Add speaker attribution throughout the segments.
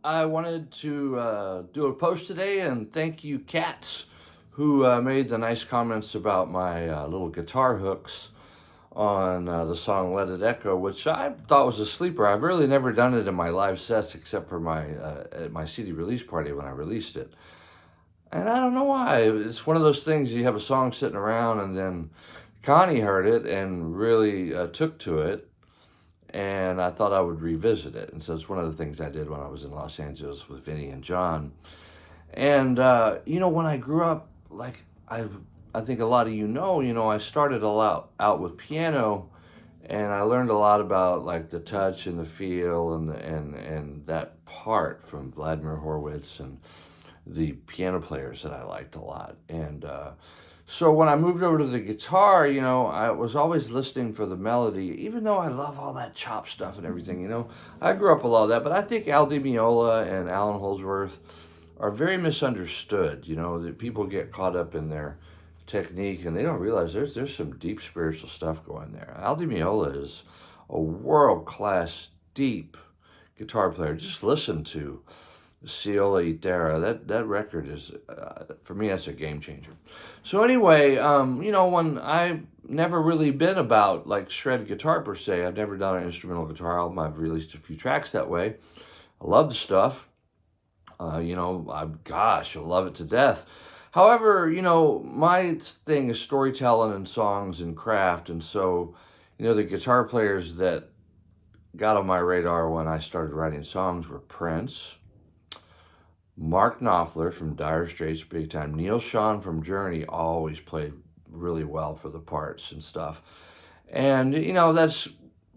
Speaker 1: I wanted to do a post today and thank you, Cats, who made the nice comments about my little guitar hooks on the song Let It Echo, which I thought was a sleeper. I've really never done it in my live sets except for my at my CD release party when I released it. And I don't know why. It's one of those things you have a song sitting around and then Connie heard it and really took to it, and I thought I would revisit it. And so it's one of the things I did when I was in Los Angeles with Vinny and John. And when I grew up, like I think a lot of I started a lot out with piano, and I learned a lot about like the touch and the feel and that part from Vladimir Horowitz and the piano players that I liked a lot. And so when I moved over to the guitar, I was always listening for the melody, even though I love all that chop stuff and everything. I grew up with all that, but I think Al Di Meola and Alan Holdsworth are very misunderstood. That people get caught up in their technique and they don't realize there's some deep spiritual stuff going there. Al Di Meola is a world-class, deep guitar player. Just listen to Ciola y Terra. That record is, for me, that's a game changer. So anyway, when I've never really been about like shred guitar per se, I've never done an instrumental guitar album. I've released a few tracks that way. I love the stuff. I love it to death. However, my thing is storytelling and songs and craft. And so, the guitar players that got on my radar when I started writing songs were Prince, Mark Knopfler from Dire Straits, big time. Neil Schon from Journey always played really well for the parts and stuff. And, that's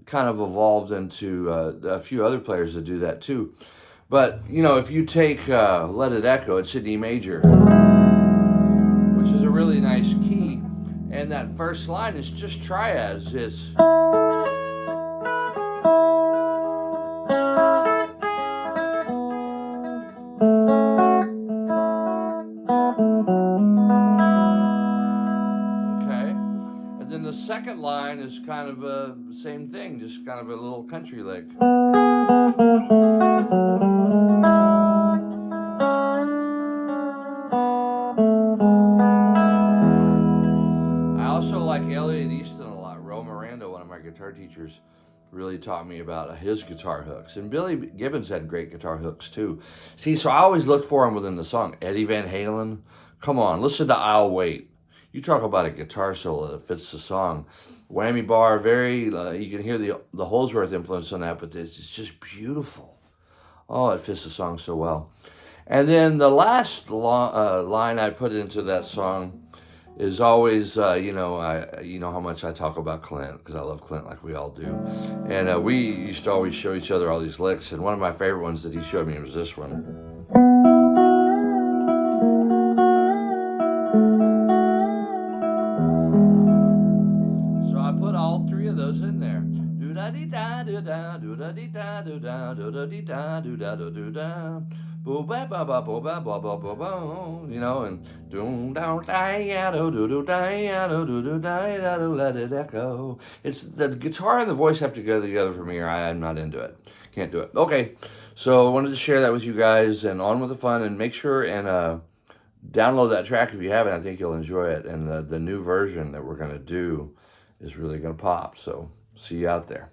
Speaker 1: kind of evolved into a few other players that do that too. But, if you take Let It Echo, it's in E major, which is a really nice key. And that first line is just triads. It's... And then the second line is kind of the same thing, just kind of a little country lick. I also like Elliot Easton a lot. Ro Miranda, one of my guitar teachers, really taught me about his guitar hooks. And Billy Gibbons had great guitar hooks too. See, so I always looked for him within the song. Eddie Van Halen, come on, listen to I'll Wait. You talk about a guitar solo that fits the song. Whammy bar, very, you can hear the Holdsworth influence on that, but it's just beautiful. Oh, it fits the song so well. And then the last line I put into that song is always, you know how much I talk about Clint, because I love Clint like we all do. And we used to always show each other all these licks, and one of my favorite ones that he showed me was this one. All three of those in there. Do da dee da do da do da dee da do da do da dee da do da do da boo ba ba ba boo ba ba ba ba ba, and do da da do do do da do do do da do let it echo. It's the guitar and the voice have to go together for me, or I'm not into it. Can't do it. Okay, so I wanted to share that with you guys, and on with the fun, and make sure and download that track if you haven't. I think you'll enjoy it, and the new version that we're gonna do is really going to pop. So see you out there.